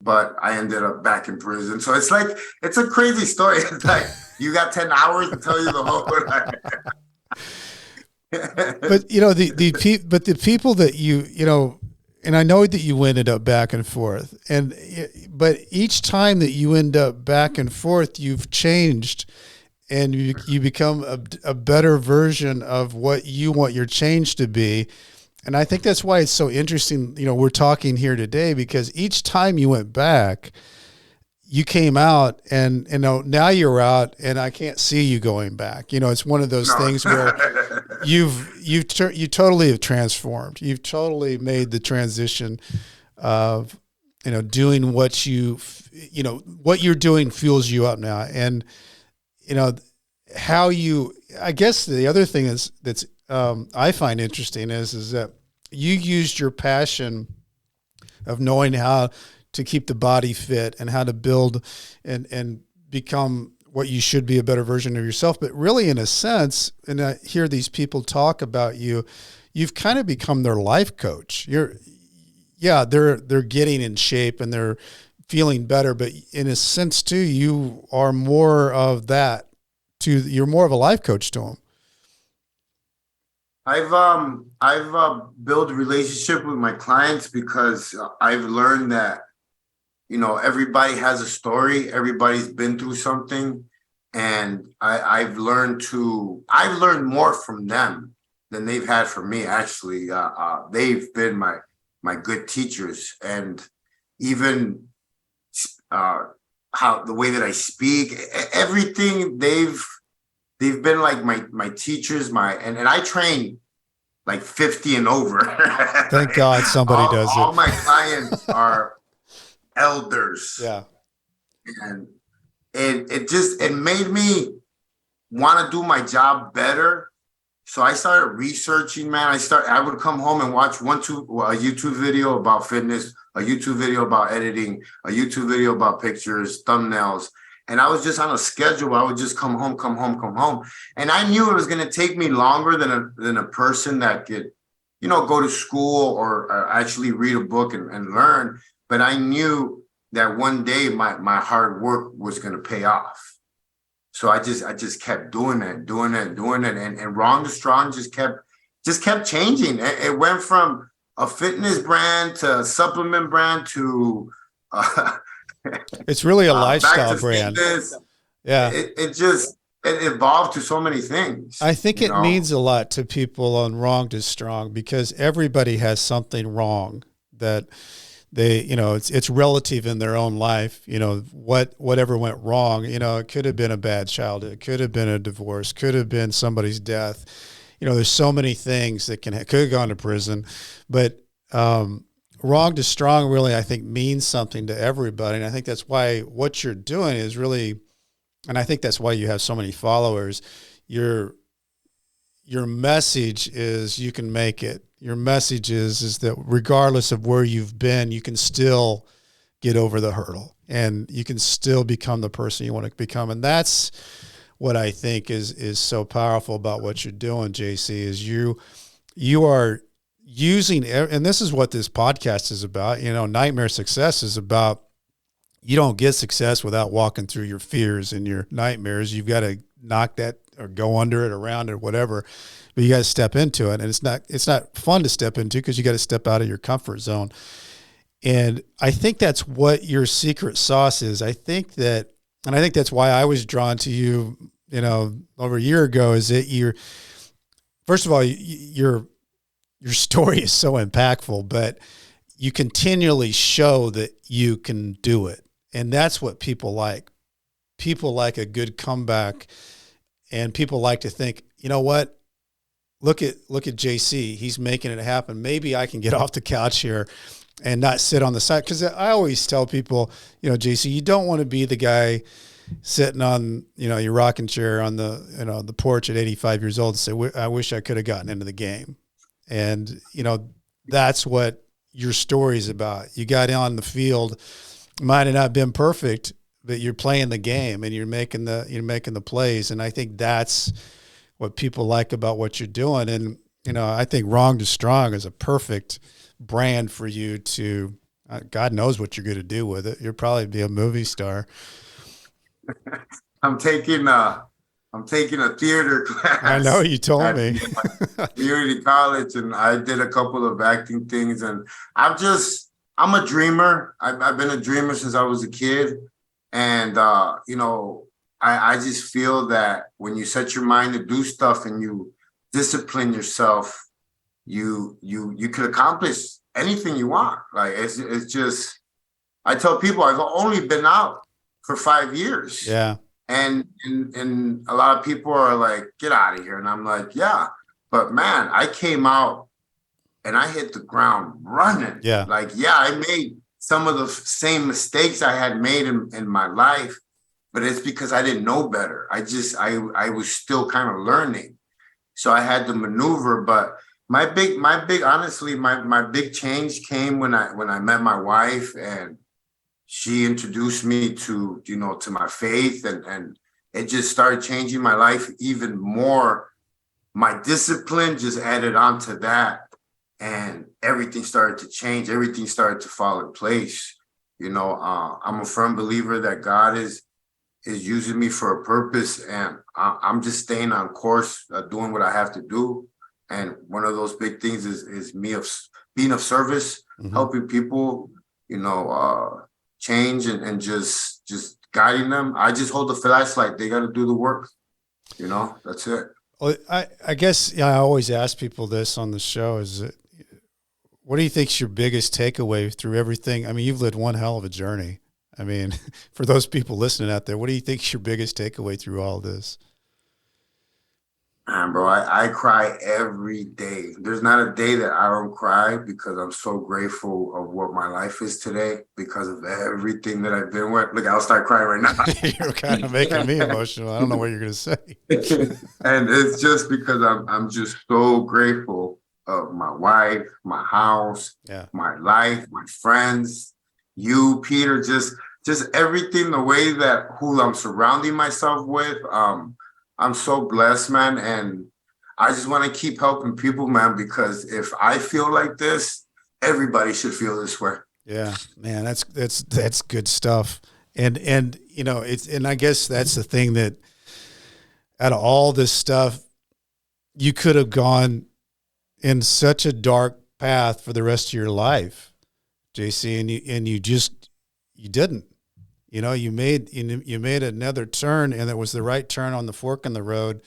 but I ended up back in prison. So it's a crazy story. It's like, you got 10 hours to tell you the whole But the people that you and I know that you ended up back and forth, but each time that you end up back and forth, you've changed, and you become a better version of what you want your change to be. And I think that's why it's so interesting, we're talking here today, because each time you went back, you came out, and now you're out, and I can't see you going back. It's one of those things where you totally have transformed. You've totally made the transition of doing what what you're doing fuels you up now, and how you. I guess the other thing that's I find interesting is that you used your passion of knowing how to keep the body fit and how to build and become what you should be, a better version of yourself. But really, in a sense, and I hear these people talk about you, you've kind of become their life coach. They're getting in shape and they're feeling better, but in a sense too, you are more of that you're more of a life coach to them. I've built a relationship with my clients because I've learned that, everybody has a story. Everybody's been through something. And I've learned more from them than they've had from me. Actually, they've been my good teachers, and even how the way that I speak, everything they've been like my teachers, and I train like 50 and over. Thank God somebody does it. All my clients are elders. Yeah. And it made me want to do my job better. So I started researching, man. I would come home and watch a YouTube video about fitness, a YouTube video about editing, a YouTube video about pictures, thumbnails. And I was just on a schedule. I would just come home. And I knew it was going to take me longer than a person that could, go to school or actually read a book and learn. But I knew that one day my hard work was going to pay off. So I just kept doing it. And Wrong to Strong just kept changing. It went from a fitness brand to a supplement brand to it's really a lifestyle brand. Fitness. Yeah. It evolved to so many things. I think it means a lot to people on Wrong to Strong because everybody has something wrong that they, it's relative in their own life, whatever went wrong, it could have been a bad childhood, could have been a divorce, could have been somebody's death. There's so many things that could have gone to prison, but, Wrong to Strong really, I think, means something to everybody. And I think that's why what you're doing is really, and I think that's why you have so many followers. Your message is you can make it. Your message is that regardless of where you've been, you can still get over the hurdle and you can still become the person you want to become. And that's what I think is so powerful about what you're doing, JC, is you are using, and this is what this podcast is about. Nightmare Success is about, you don't get success without walking through your fears and your nightmares. You've got to knock that or go under it, around it, whatever, but you got to step into it. And it's not fun to step into because you got to step out of your comfort zone. And I think that's what your secret sauce is. I think that's why I was drawn to you, over a year ago, is that first of all, your story is so impactful, but you continually show that you can do it. And that's what people like. People like a good comeback, and people like to think, you know what? Look at JC. He's making it happen. Maybe I can get off the couch here and not sit on the side. Because I always tell people, JC, you don't want to be the guy sitting on, your rocking chair on the porch at 85 years old and say, I wish I could have gotten into the game. And, that's what your story is about. You got on the field, might have not been perfect, but you're playing the game and you're making the plays. And I think that's what people like about what you're doing. And, I think Wrong to Strong is a perfect brand for you to, God knows what you're going to do with it. You'll probably be a movie star. I'm taking a theater class. I know, you told me. Community college, and I did a couple of acting things. And I'm a dreamer. I've been a dreamer since I was a kid. And, I just feel that when you set your mind to do stuff and you discipline yourself, you could accomplish anything you want. Like, it's just, I tell people I've only been out for 5 years. Yeah. And a lot of people are like, get out of here. And I'm like, yeah, but man, I came out and I hit the ground running. Yeah. Like, yeah, I made some of the same mistakes I had made in my life, but it's because I didn't know better. I was still kind of learning. So I had to maneuver. But my big, honestly, my big change came when I met my wife, and she introduced me to my faith, and it just started changing my life even more. My discipline just added on to that, and everything started to change. Everything started to fall in place. I'm a firm believer that God is using me for a purpose, and I'm just staying on course, doing what I have to do. And one of those big things is me of being of service, helping people, change and just guiding them. I just hold the flashlight. They got to do the work. That's it. Well, I guess I always ask people this on the show is that, what do you think is your biggest takeaway through everything? I mean, you've lived one hell of a journey. I mean, for those people listening out there, what do you think is your biggest takeaway through all this? Bro, I cry every day. There's not a day that I don't cry because I'm so grateful of what my life is today because of everything that I've been with. Look, I'll start crying right now. You're kind of making me emotional. I don't know what you're going to say. And it's just because I'm just so grateful of my wife, my house, my life, my friends, you, Peter, just everything, the way that who I'm surrounding myself with. I'm so blessed, man. And I just want to keep helping people, man, because if I feel like this, everybody should feel this way. Yeah, man, that's good stuff. And and I guess that's the thing, that out of all this stuff, you could have gone in such a dark path for the rest of your life, JC, and you didn't. You made another turn, and it was the right turn on the fork in the road.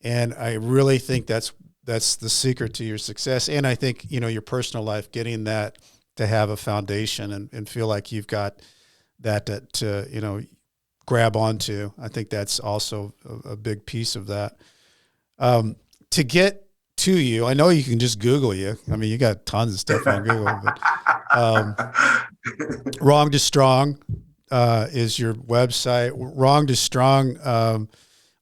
And I really think that's the secret to your success. And I think, your personal life, getting that to have a foundation and feel like you've got that to grab onto. I think that's also a big piece of that. To get to you, I know you can just Google you. I mean, you got tons of stuff on Google, but Wrong to Strong is your website. Wrong to Strong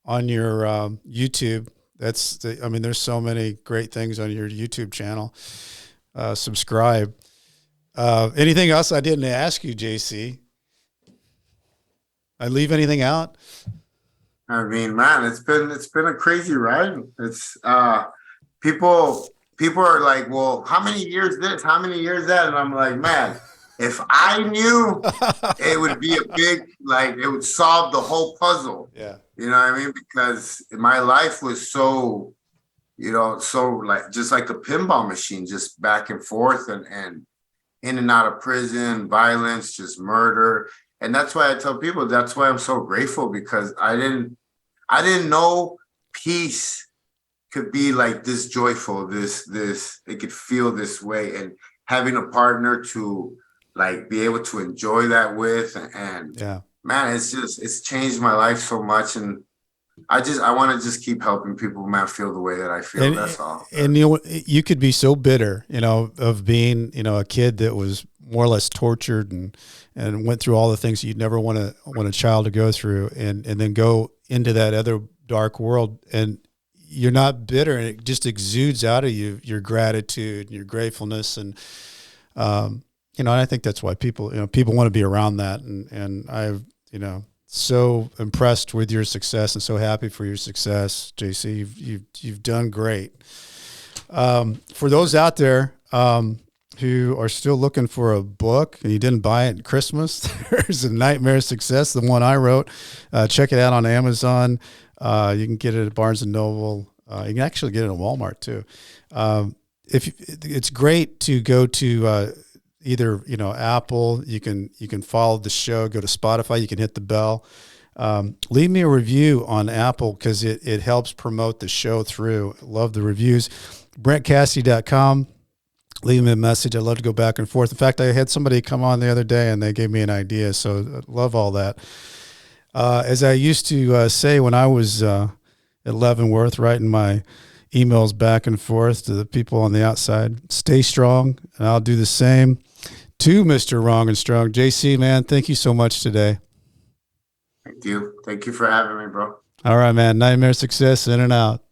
on your YouTube. There's so many great things on your YouTube channel. Subscribe. Anything else I didn't ask you, JC? I leave anything out? I mean, man, it's been a crazy ride. It's people are like, well, how many years this? How many years that? And I'm like, man, if I knew, it would be a big, it would solve the whole puzzle. Yeah. You know what I mean? Because my life was so just like the pinball machine, just back and forth and in and out of prison, violence, just murder. And that's why I tell people, that's why I'm so grateful, because I didn't know peace could be like this joyful, it could feel this way, and having a partner to be able to enjoy that with, and man, it's changed my life so much, and I want to just keep helping people, man, feel the way that I feel. That's all. And you could be so bitter, of being, a kid that was more or less tortured and went through all the things you'd never want a child to go through, and then go into that other dark world, and you're not bitter, and it just exudes out of you, your gratitude and your gratefulness. And, and I think that's why people want to be around that. And I've, so impressed with your success and so happy for your success, JC. You've done great. For those out there, who are still looking for a book and you didn't buy it at Christmas, there's A Nightmare Success, the one I wrote. Check it out on Amazon. You can get it at Barnes and Noble. You can actually get it at Walmart too. It's great to go to either Apple. You can follow the show. Go to Spotify. You can hit the bell. Leave me a review on Apple because it helps promote the show through. Love the reviews. BrentCassidy.com. Leave me a message. I'd love to go back and forth. In fact, I had somebody come on the other day and they gave me an idea. So I love all that. As I used to say when I was at Leavenworth, writing my emails back and forth to the people on the outside, stay strong, and I'll do the same to Mr. Wrong and Strong. JC, man, thank you so much today. Thank you. Thank you for having me, bro. All right, man. Nightmare Success, in and out.